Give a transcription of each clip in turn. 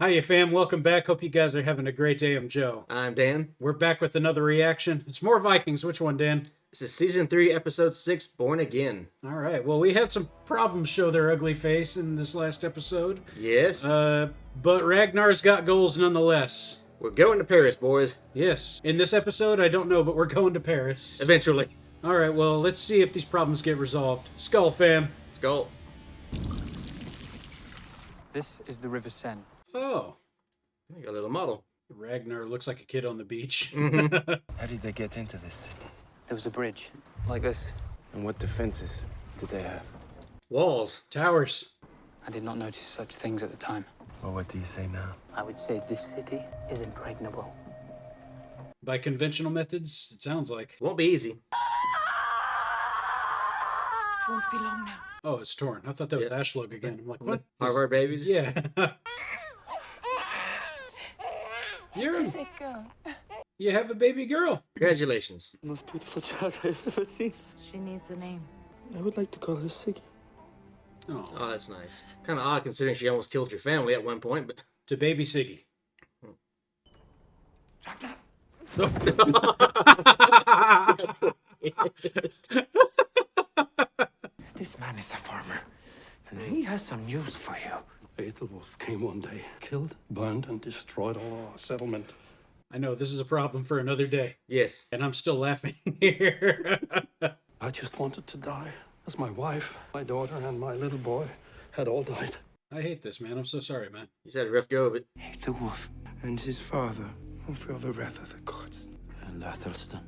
Hiya, fam. Welcome back. Hope you guys are having a great day. I'm Joe. I'm Dan. We're back with another reaction. It's more Vikings. Which one, Dan? This is Season 3, Episode 6, Born Again. All right. Well, we had some problems show their ugly face in this last episode. Yes. But Ragnar's got goals nonetheless. We're going to Paris, boys. Yes. In this episode, I don't know, but we're going to Paris. Eventually. All right. Well, let's see if these problems get resolved. Skull, fam. Skull. This is the River Seine. Oh. I got a little model. Ragnar looks like a kid on the beach. How did they get into this city? There was a bridge, like this. And what defenses did they have? Walls. Towers. I did not notice such things at the time. Well, what do you say now? I would say this city is impregnable. By conventional methods, it sounds like. Won't be easy. It won't be long now. Oh, it's torn. I thought that was Ashlug again. I'm like, what? Harvard babies. Yeah. It's a girl. You have a baby girl. Congratulations. The most beautiful child I've ever seen. She needs a name. I would like to call her Siggy. Oh, Oh, that's nice. Kind of odd considering she almost killed your family at one point, but... to baby Siggy. This man is a farmer, and he has some news for you. Athelwolf came one day, killed, burned, and destroyed all our settlement. I know this is a problem for another day, Yes. and I'm still laughing here. I just wanted to die, as my wife, my daughter, and my little boy had all died. I hate this, man. I'm so sorry, man. He's had a rough go of it. Athelwolf and his father will feel the wrath of the gods. And Athelstan.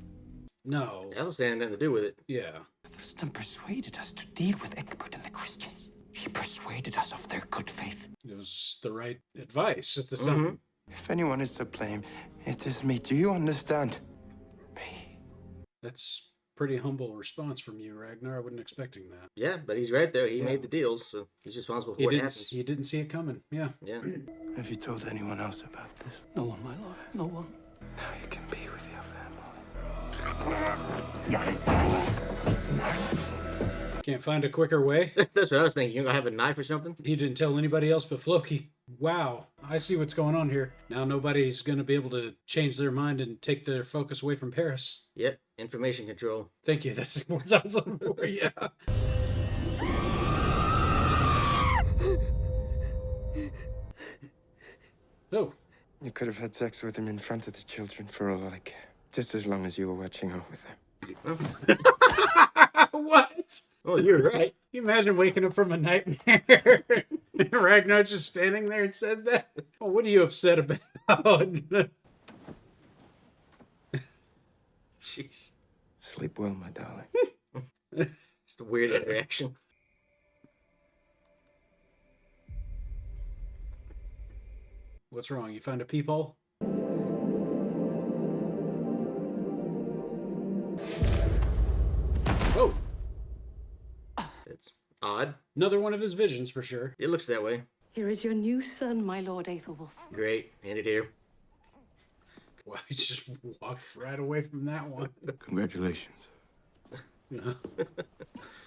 No. Athelstan had nothing to do with it. Yeah. Athelstan persuaded us to deal with Echbert and the Christians. He persuaded us of their good faith. It was the right advice at the time. If anyone is to blame, it is me. Do you understand? Me. That's pretty humble response from you, Ragnar. I wasn't expecting that. Yeah, but he's right, though. He made the deals, so he's responsible for what happens. You didn't see it coming. Yeah. Yeah. Have you told anyone else about this? No one, my lord, no one. Now you can be with your family. Can't find a quicker way. That's what I was thinking. You gonna have a knife or something? He didn't tell anybody else but Floki. Wow. I see what's going on here. Now nobody's going to be able to change their mind and take their focus away from Paris. Yep. Information control. Thank you. That's what I was looking for. Yeah. Oh. You could have had sex with him in front of the children for all I care. Just as long as you were watching over them. What? Oh, you're right. Can you imagine waking up from a nightmare? Ragnar's just standing there and says that? Oh, what are you upset about? Jeez. Sleep well, my darling. Just a weird interaction. What's wrong? You found a peephole? Oh, It's odd. another one of his visions for sure. It looks that way. Here is your new son, my lord Athelwolf. Great. Hand it here. Wow, he just walked right away from that one. Congratulations.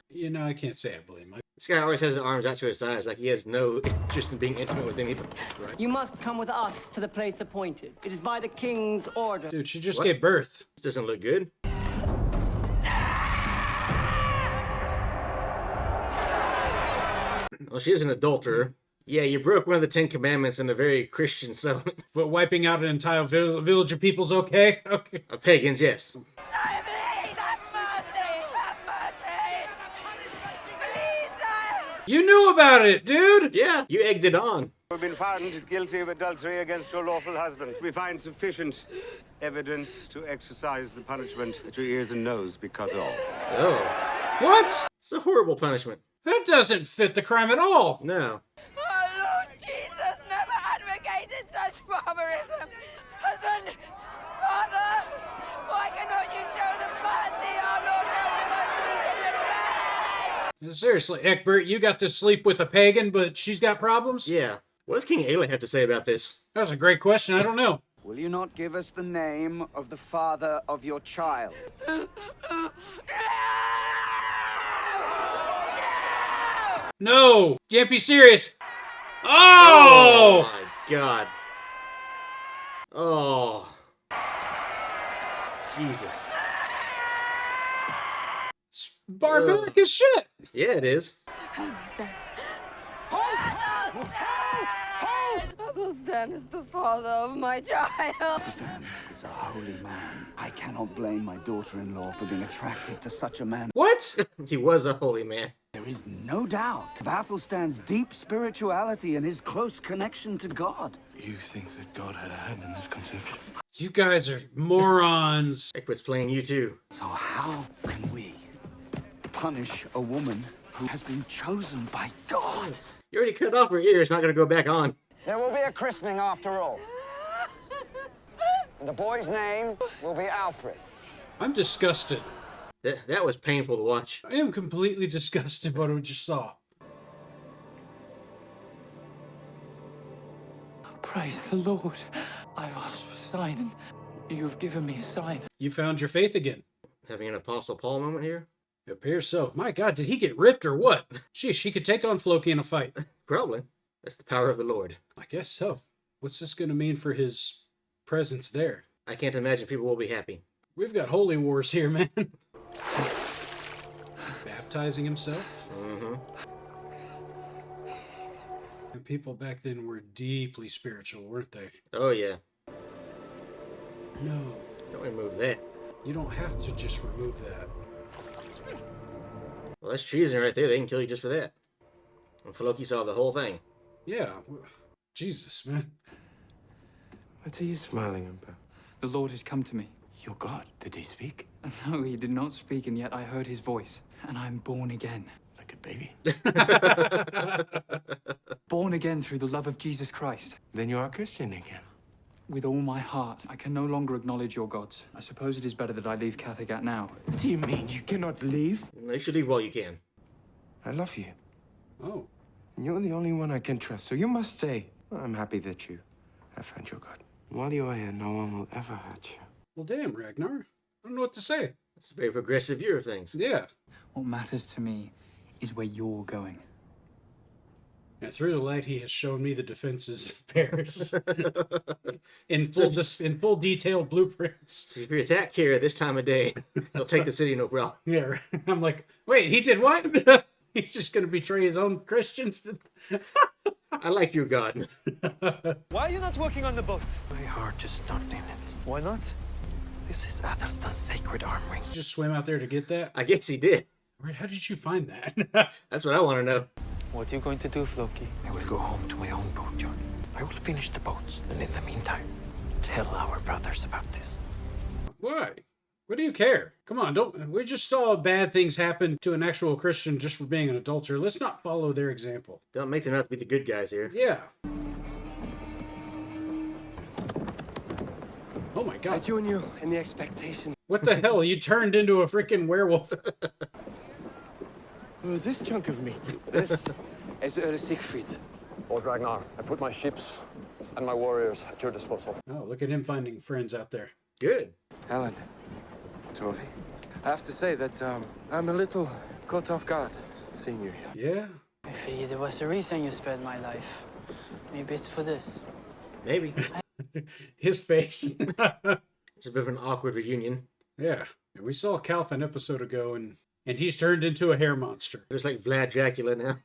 You know, I can't say I blame him. This guy always has his arms out to his sides, like he has no interest in being intimate with anybody. You must come with us to the place appointed. It is by the king's order. Dude, she just What? gave birth. This doesn't look good. Well, she is an adulterer. Yeah, you broke one of the 10 Commandments in a very Christian settlement. But wiping out an entire village of people's okay? Okay. Of pagans, yes. Please, have mercy! Have mercy! Please, You knew about it, dude! Yeah, you egged it on. We've been found guilty of adultery against your lawful husband. We find sufficient evidence to exercise the punishment that your ears and nose be cut off. Oh, What? it's a horrible punishment. That doesn't fit the crime at all. No. Our Lord Jesus never advocated such barbarism. Husband, father, why cannot you show them mercy, our Lord, to those weak and fled? Seriously, Echbert, you got to sleep with a pagan, but she's got problems? Yeah. What does King Aelin have to say about this? That was a great question. I don't know. Will you not give us the name of the father of your child? No! You can't be serious. Oh! my God. Oh. Jesus. It's barbaric as shit. Yeah, it is. Athelstan is the father of my child. Athelstan is a holy man. I cannot blame my daughter-in-law for being attracted to such a man. What? He was a holy man. There is no doubt of Athelstan's deep spirituality and his close connection to God. You think that God had a hand in this conception? You guys are morons. Egbert's playing you too. So how can we punish a woman who has been chosen by God? You already cut off her ear. It's not going to go back on. There will be a christening after all. And the boy's name will be Alfred. I'm disgusted. That was painful to watch. I am completely disgusted by what I just saw. Praise the Lord. I've asked for a sign, and you've given me a sign. You found your faith again. Having an Apostle Paul moment here? It appears so. My God, did he get ripped or what? Sheesh, he could take on Floki in a fight. Probably. That's the power of the Lord. I guess so. What's this going to mean for his presence there? I can't imagine people will be happy. We've got holy wars here, man. Baptizing himself? Mm-hmm. And people back then were deeply spiritual, weren't they? Oh, yeah. No. Don't remove that. You don't have to just remove that. Well, that's treason right there. They can kill you just for that. And Floki saw the whole thing. Yeah. Jesus, man. What are you smiling about? The Lord has come to me. Your God, did he speak? No, he did not speak, and yet I heard his voice, and I'm born again. Like a baby? Born again through the love of Jesus Christ. Then you are a Christian again. With all my heart, I can no longer acknowledge your gods. I suppose it is better that I leave Kattegat now. What do you mean? You cannot leave? You should leave while you can. I love you. Oh. And you're the only one I can trust, so you must stay. Well, I'm happy that you have found your God. While you are here, no one will ever hurt you. Well, damn, Ragnar. I don't know what to say. It's a very progressive view of things. Yeah. What matters to me is where you're going. And through the light, he has shown me the defenses of Paris in full detailed blueprints. So if you attack here at this time of day, they'll take the city no problem. Yeah, I'm like, wait, he did what? He's just going to betray his own Christians? I like your God. Why are you not working on the boat? My heart just not in it. Why not? This is Athelstan's sacred armory. You just swim out there to get that? I guess he did. How did you find that? That's what I want to know. What are you going to do, Floki? I will go home to my own boat, John. I will finish the boats, and in the meantime, tell our brothers about this. Why? What do you care? Come on, don't. We just saw bad things happen to an actual Christian just for being an adulterer. Let's not follow their example. Don't make them out to be the good guys here. Yeah. Oh my God. I join you in the expectation. What the hell? You turned into a freaking werewolf. What was this chunk of meat? This is Siegfried. Lord Ragnar, I put my ships and my warriors at your disposal. Oh, look at him finding friends out there. Good. Helen, Torvi, I have to say that I'm a little caught off guard seeing you here. Yeah. I figured there was a reason you spared my life. Maybe it's for this. Maybe. His face. It's a bit of an awkward reunion. Yeah. We saw Calf an episode ago, and he's turned into a hair monster. It's like Vlad Dracula now.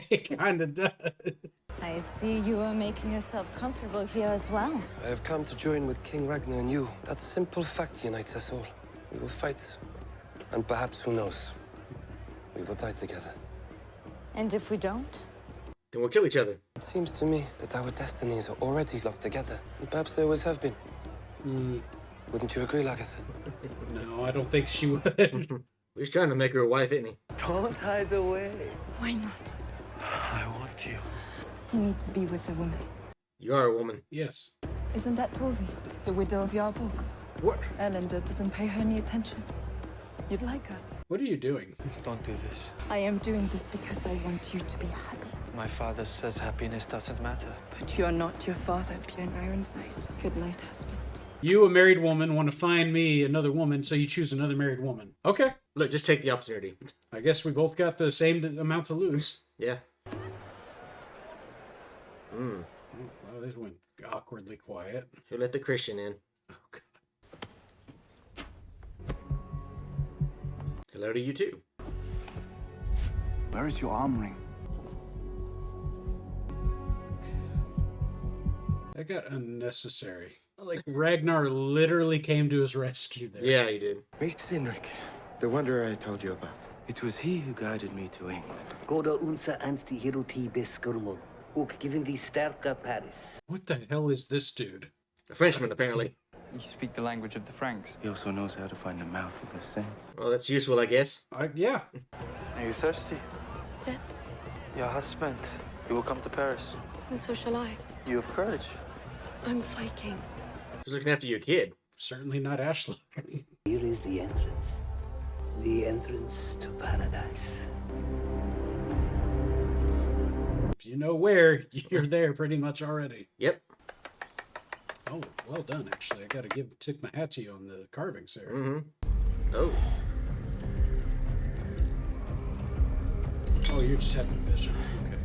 He kind of does. I see you are making yourself comfortable here as well. I have come to join with King Ragnar and you. That simple fact unites us all. We will fight. And perhaps, who knows, we will die together. And if we don't? Then we'll kill each other. It seems to me that our destinies are already locked together. And perhaps they always have been. Wouldn't you agree, Lagatha? No, I don't think she would. He's trying to make her a wife, isn't he? Don't hide away. Why not? I want you. You need to be with a woman. You are a woman. Yes. Isn't that Torvi, the widow of Jarlborg? What? Erlander doesn't pay her any attention. You'd like her. What are you doing? Don't do this. I am doing this because I want you to be happy. My father says happiness doesn't matter. But you're not your father, Bjorn Ironside. Good night, husband. You, a married woman, want to find me another woman, so you choose another married woman. Okay. Look, just take the opportunity. I guess we both got the same amount to lose. Yeah. Oh, wow, they went awkwardly quiet. Who let the Christian in? Oh, God. Hello to you too. Where is your arm ring? That got unnecessary. Like, Ragnar literally came to his rescue there. Yeah, he did. Meet Sinric, the wanderer I told you about. It was he who guided me to England. Goda unsa ansti hiroti beskurmul. Ook given die sterke Paris. What the hell is this dude? A Frenchman, apparently. You speak the language of the Franks. He also knows how to find the mouth of the Seine. Well, that's useful, I guess. Yeah. Are you thirsty? Yes, Your husband. He will come to Paris. and so shall I. You have courage. I'm Viking. Who's looking after your kid? Certainly not Ashley. Here is the entrance. The entrance to paradise. If you know where, you're there pretty much already. Yep. Oh, well done, actually. I gotta tip my hat to you on the carvings there. Mm-hmm. Oh. Oh, you're just having a vision. Okay.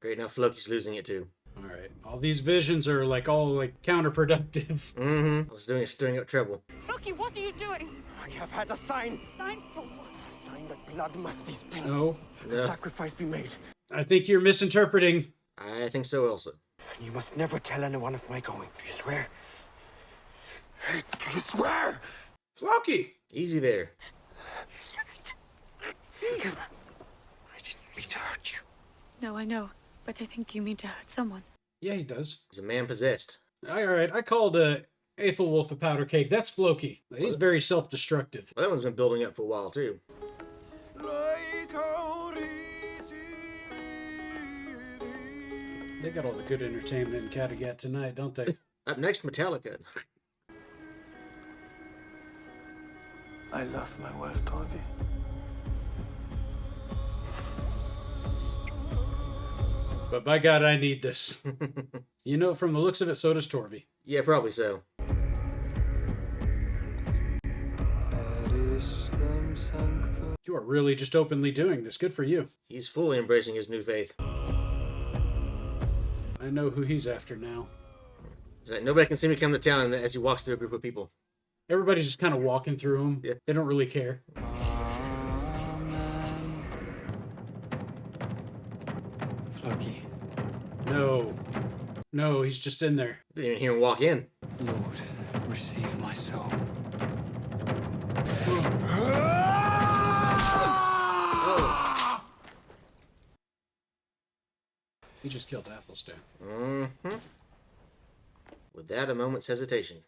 Great, now Floki's losing it too. Alright. All these visions are all counterproductive. Mm-hmm. I was doing it, stirring up trouble. Floki, what are you doing? I have had a sign. Sign for what? A sign that blood must be spilled. No. Yeah. Sacrifice be made. I think you're misinterpreting. I think so also. You must never tell anyone of my going. Do you swear? Do you swear? Floki! Easy there. I didn't mean to hurt you. No, I know, but I think you mean to hurt someone. Yeah, he does. He's a man possessed. Alright, I called Athelwolf a powder cake. That's Floki. He's very self-destructive. Well, that one's been building up for a while too. They got all the good entertainment in Kattegat tonight, don't they? Up next, Metallica. I love my wife, Torby. But by God, I need this. You know, from the looks of it, so does Torvi. Yeah, probably so. You are really just openly doing this. Good for you. He's fully embracing his new faith. I know who he's after now. He's like, nobody can see me come to town as he walks through a group of people. Everybody's just kind of walking through him. Yeah. They don't really care. Floki. No. No, he's just in there. Didn't even hear him walk in. Lord, receive my soul. He just killed Athelstan. Mm-hmm. Without a moment's hesitation.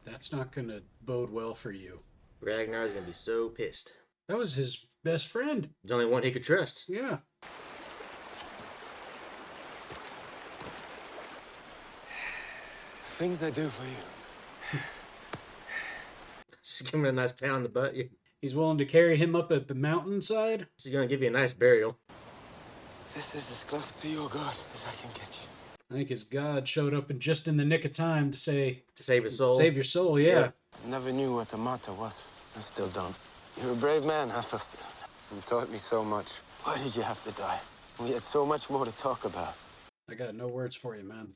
That's not going to bode well for you. Ragnar's gonna be so pissed. That was his best friend. There's only one he could trust. Yeah. Things I do for you. Just give him a nice pat on the butt. He's willing to carry him up at the mountainside. She's gonna give you a nice burial. This is as close to your God as I can get you. I think his God showed up just in the nick of time to say... To save his soul. Save your soul, yeah. Never knew what a martyr was. I still don't. You're a brave man, Athelstan. You taught me so much. Why did you have to die? We had so much more to talk about. I got no words for you, man.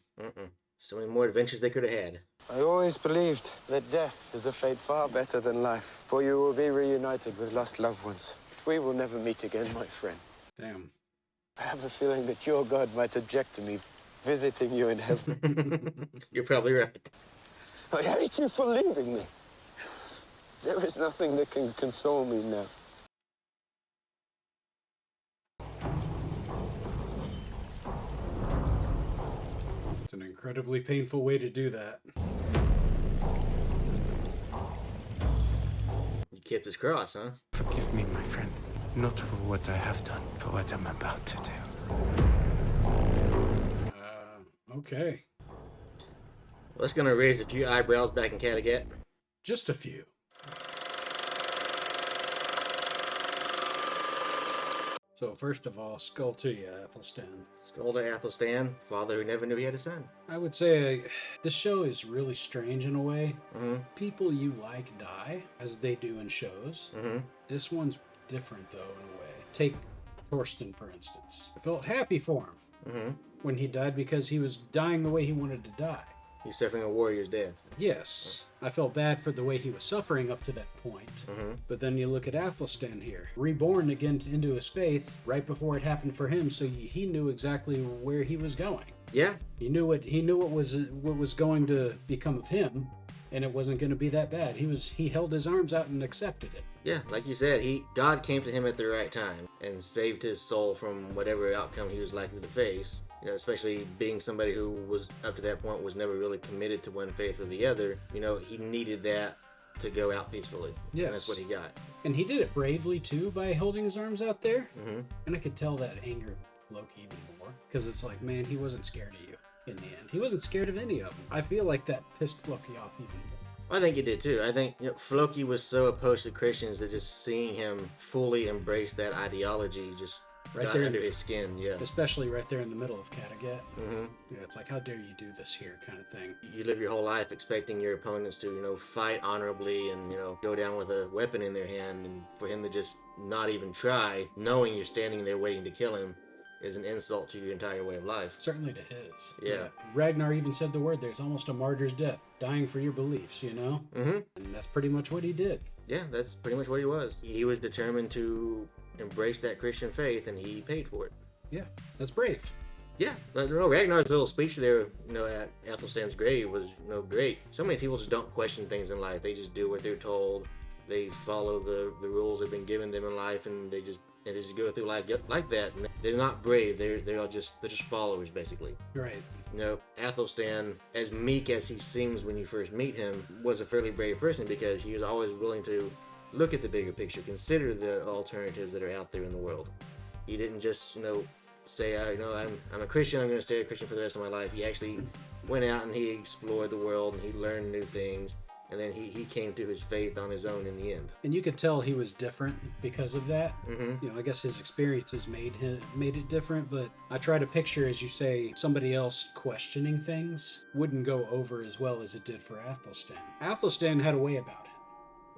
So many more adventures they could have had. I always believed that death is a fate far better than life, for you will be reunited with lost loved ones. We will never meet again, my friend. Damn. I have a feeling that your God might object to me visiting you in heaven. You're probably right. I hate you for leaving me. There is nothing that can console me now. It's an incredibly painful way to do that. You kept his cross, huh? Forgive me, my friend. Not for what I have done, for what I'm about to do. Okay. Well, that's gonna raise a few eyebrows back in Kattegat. Just a few. So first of all, skull to you, Athelstan. Skull to Athelstan, father who never knew he had a son. I would say this show is really strange in a way. Mm-hmm. People you like die, as they do in shows. Mm-hmm. This one's different, though, in a way. Take Torsten, for instance. I felt happy for him. Mm-hmm. when he died because he was dying the way he wanted to die. He's suffering a warrior's death. Yes, I felt bad for the way he was suffering up to that point. But then you look at Athelstan here, reborn again into his faith right before it happened for him, so he knew exactly where he was going. Yeah. He knew what was going to become of him, and it wasn't going to be that bad. He held his arms out and accepted it. Yeah, like you said, God came to him at the right time and saved his soul from whatever outcome he was likely to face. You know, especially being somebody who was up to that point was never really committed to one faith or the other. You know, he needed that to go out peacefully. Yes. And that's what he got. And he did it bravely too by holding his arms out there. And I could tell that angered Floki even more, because it's like, man, he wasn't scared of you in the end. He wasn't scared of any of them. I feel like that pissed Floki off even more. I think it did too. I think Floki was so opposed to Christians that just seeing him fully embrace that ideology just got under his skin. Yeah, especially right there in the middle of Kattegat. Yeah, it's like, how dare you do this here, kind of thing. You live your whole life expecting your opponents to, fight honorably and go down with a weapon in their hand, and for him to just not even try, knowing you're standing there waiting to kill him, is an insult to your entire way of life. Certainly to his. Yeah. Ragnar even said the word, there's almost a martyr's death, dying for your beliefs, And that's pretty much what he did. Yeah, that's pretty much what he was. He was determined to embrace that Christian faith, and he paid for it. Yeah, that's brave. Yeah, but Ragnar's little speech there, at Athelstan's grave was, great. So many people just don't question things in life. They just do what they're told. They follow the rules that have been given them in life, and they just go through life like that. And they're not brave. They're just followers, basically. Right. Athelstan, as meek as he seems when you first meet him, was a fairly brave person because he was always willing to look at the bigger picture, consider the alternatives that are out there in the world. He didn't just, say, I'm a Christian, I'm going to stay a Christian for the rest of my life. He actually went out and he explored the world and he learned new things. And then he came to his faith on his own in the end. And you could tell he was different because of that. I guess his experiences made it different, but I try to picture, as you say, somebody else questioning things wouldn't go over as well as it did for Athelstan. Athelstan had a way about him.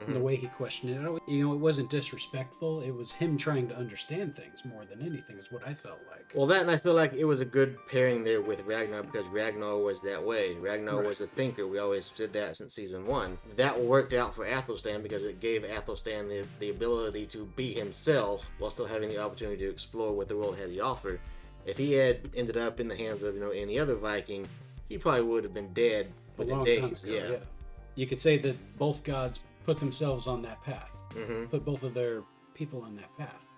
The way he questioned it, it wasn't disrespectful. It was him trying to understand things more than anything, is what I felt like. Well, that, and I feel like it was a good pairing there with Ragnar, because Ragnar was that way. Ragnar was a thinker. We always said that since season 1. That worked out for Athelstan because it gave Athelstan the ability to be himself while still having the opportunity to explore what the world had to offer. If he had ended up in the hands of any other Viking, he probably would have been dead within days. Yeah. You could say that both gods put themselves on that path, put both of their people on that path.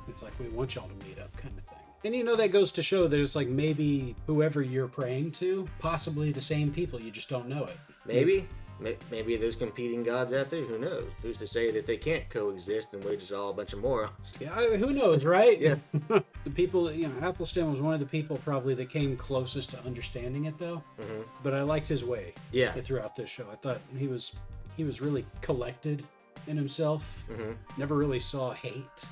It's like, we want y'all to meet up, kind of thing. And that goes to show that it's like, maybe whoever you're praying to, possibly the same people, you just don't know it. Maybe there's competing gods out there. Who knows? Who's to say that they can't coexist and we're just all a bunch of morons? Yeah, who knows, right? Yeah. The people, Athelstan was one of the people probably that came closest to understanding it, though. But I liked his way. Throughout this show, I thought he was really collected in himself. Never really saw hate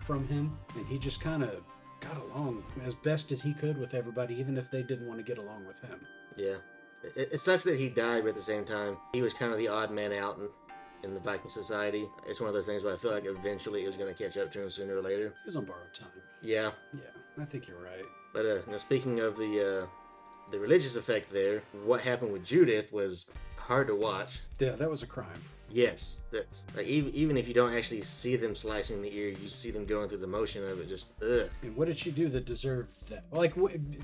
from him, and he just kind of got along as best as he could with everybody, even if they didn't want to get along with him. Yeah. It sucks that he died, but at the same time, he was kind of the odd man out in the Viking society. It's one of those things where I feel like eventually it was going to catch up to him sooner or later. He was on borrowed time. Yeah. Yeah, I think you're right. But speaking of the religious effect there, what happened with Judith was hard to watch. Yeah, that was a crime. Yes, that's like, even if you don't actually see them slicing the ear, you see them going through the motion of it. Just ugh. And what did she do that deserved that? Like,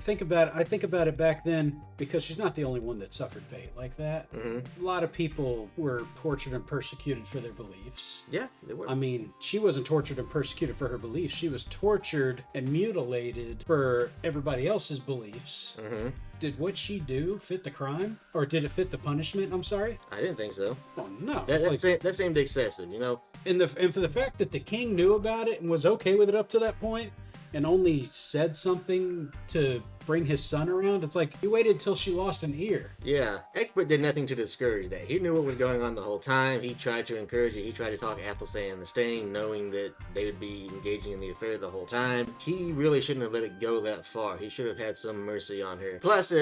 think about it. I think about it back then, because she's not the only one that suffered fate like that. A lot of people were tortured and persecuted for their beliefs. Yeah, they were. I mean, she wasn't tortured and persecuted for her beliefs. She was tortured and mutilated for everybody else's beliefs. Did what she do fit the crime? Or did it fit the punishment? I'm sorry? I didn't think so. Oh, no. That seemed excessive, And for the fact that the king knew about it and was okay with it up to that point, and only said something to bring his son around, it's like, he waited till she lost an ear. Yeah, Echbert did nothing to discourage that. He knew what was going on the whole time. He tried to encourage it. He tried to talk Athelstan into staying, knowing that they would be engaging in the affair the whole time. He really shouldn't have let it go that far. He should have had some mercy on her. Plus,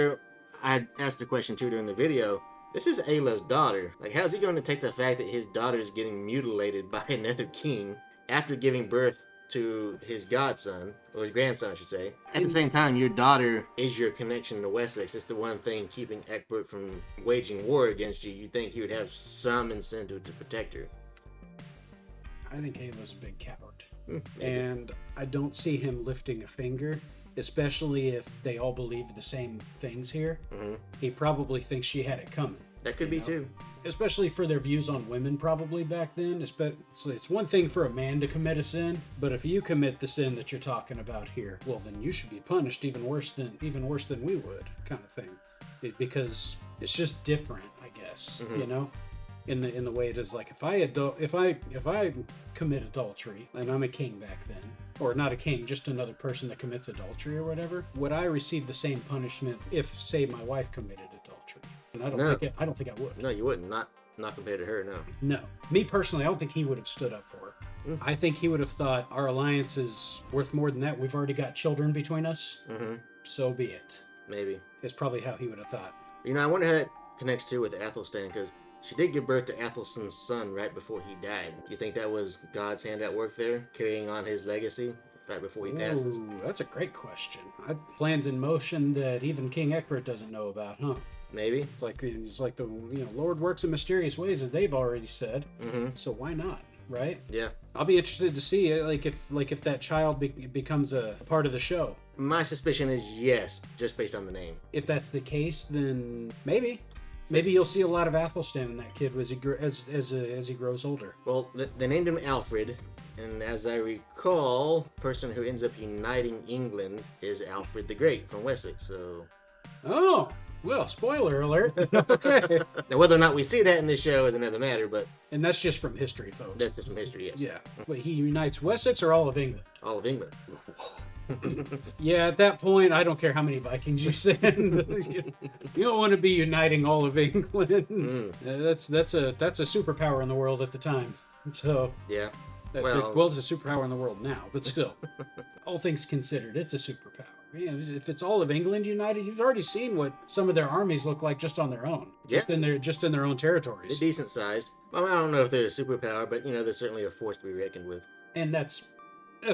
I asked the question too during the video, this is Ayla's daughter. Like, how's he going to take the fact that his daughter is getting mutilated by another king after giving birth to his godson, or his grandson, I should say. At the same time, your daughter is your connection to Wessex. It's the one thing keeping Echbert from waging war against you. You'd think he would have some incentive to protect her. I think Halo's a big coward. And I don't see him lifting a finger, especially if they all believe the same things here. He probably thinks she had it coming. That could be too. Especially for their views on women probably back then. It's one thing for a man to commit a sin, but if you commit the sin that you're talking about here, well, then you should be punished even worse than we would, kind of thing. Because it's just different, I guess. You know, in the way it is. Like if I commit adultery and I'm a king back then, or not a king, just another person that commits adultery or whatever, would I receive the same punishment if, say, my wife committed adultery? And I don't think I would. No, you wouldn't. Not compared to her, no. No. Me personally, I don't think he would have stood up for her. I think he would have thought our alliance is worth more than that. We've already got children between us. So be it. Maybe. It's probably how he would have thought. You know, I wonder how that connects too with Athelstan, because she did give birth to Athelstan's son right before he died. You think that was God's hand at work there, carrying on his legacy right before he passes? Ooh, that's a great question. Plans in motion that even King Echbert doesn't know about, huh? Maybe. It's like the Lord works in mysterious ways, as they've already said. So why not, right? Yeah. I'll be interested to see if that child becomes a part of the show. My suspicion is yes, just based on the name. If that's the case, then maybe you'll see a lot of Athelstan in that kid as he grows older. Well, they named him Alfred, and as I recall, the person who ends up uniting England is Alfred the Great from Wessex. So. Oh. Well, spoiler alert. Okay. Now, whether or not we see that in this show is another matter, and that's just from history, folks. That's just from history, yes. Yeah. But he unites Wessex or all of England? All of England. Yeah, at that point, I don't care how many Vikings you send. You don't want to be uniting all of England. That's a superpower in the world at the time. So yeah. Well, it's a superpower in the world now, but still, all things considered, it's a superpower. Yeah, if it's all of England united, you've already seen what some of their armies look like just on their own, just in their own territories. They're decent sized. I don't know if they're a superpower, but they're certainly a force to be reckoned with. And that's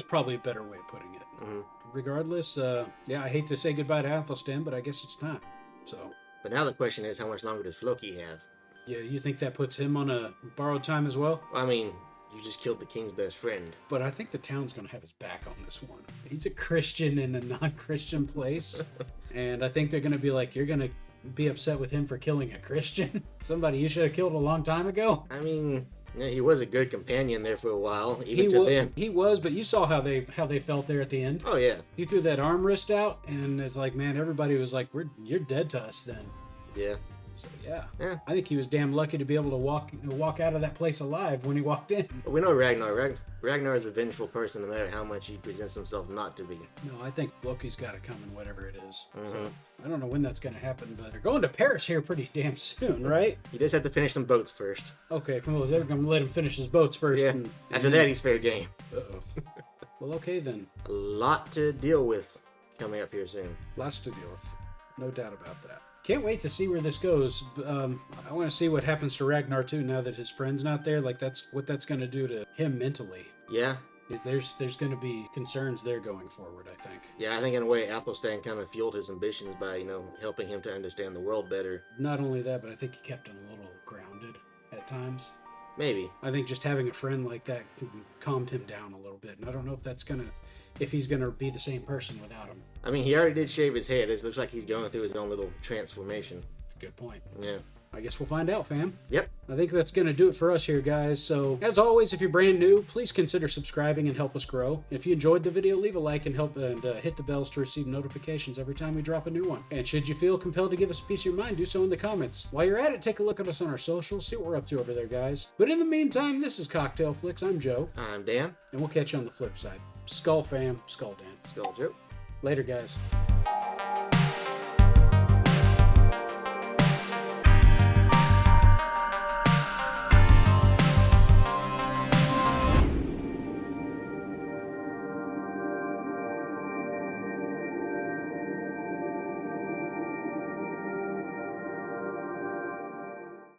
probably a better way of putting it. Regardless, I hate to say goodbye to Athelstan, but I guess it's time. So. But now the question is, how much longer does Floki have? Yeah, you think that puts him on a borrowed time as well? I mean, you just killed the king's best friend. But I think the town's going to have his back on this one. He's a Christian in a non-Christian place. And I think they're going to be like, you're going to be upset with him for killing a Christian? Somebody you should have killed a long time ago? I mean, he was a good companion there for a while, even to them. He was, but you saw how they felt there at the end. Oh, yeah. He threw that arm wrist out, and it's like, man, everybody was like, you're dead to us then. Yeah. So yeah, I think he was damn lucky to be able to walk out of that place alive when he walked in. But we know Ragnar. Ragnar is a vengeful person, no matter how much he presents himself not to be. No, I think Loki's got it coming, whatever it is. So, I don't know when that's going to happen, but they're going to Paris here pretty damn soon, right? He does have to finish some boats first. Okay, well, they're going to let him finish his boats first. Yeah. After that, he's fair game. Uh-oh. Well, okay then. A lot to deal with coming up here soon. Lots to deal with. No doubt about that. Can't wait to see where this goes. I want to see what happens to Ragnar too now that his friend's not there. Like that's going to do to him mentally. Yeah. There's going to be concerns there going forward, I think. Yeah, I think in a way Athelstan kind of fueled his ambitions by, helping him to understand the world better. Not only that, but I think he kept him a little grounded at times. Maybe. I think just having a friend like that calmed him down a little bit. And I don't know if he's going to be the same person without him. I mean, he already did shave his head. It looks like he's going through his own little transformation. That's a good point. Yeah. I guess we'll find out, fam. Yep. I think that's going to do it for us here, guys. So, as always, if you're brand new, please consider subscribing and help us grow. If you enjoyed the video, leave a like and hit the bells to receive notifications every time we drop a new one. And should you feel compelled to give us a piece of your mind, do so in the comments. While you're at it, take a look at us on our socials, see what we're up to over there, guys. But in the meantime, this is Cocktail Flicks. I'm Joe. I'm Dan. And we'll catch you on the flip side. Skull fam, Skull Dan. Skull Joe. Later, guys.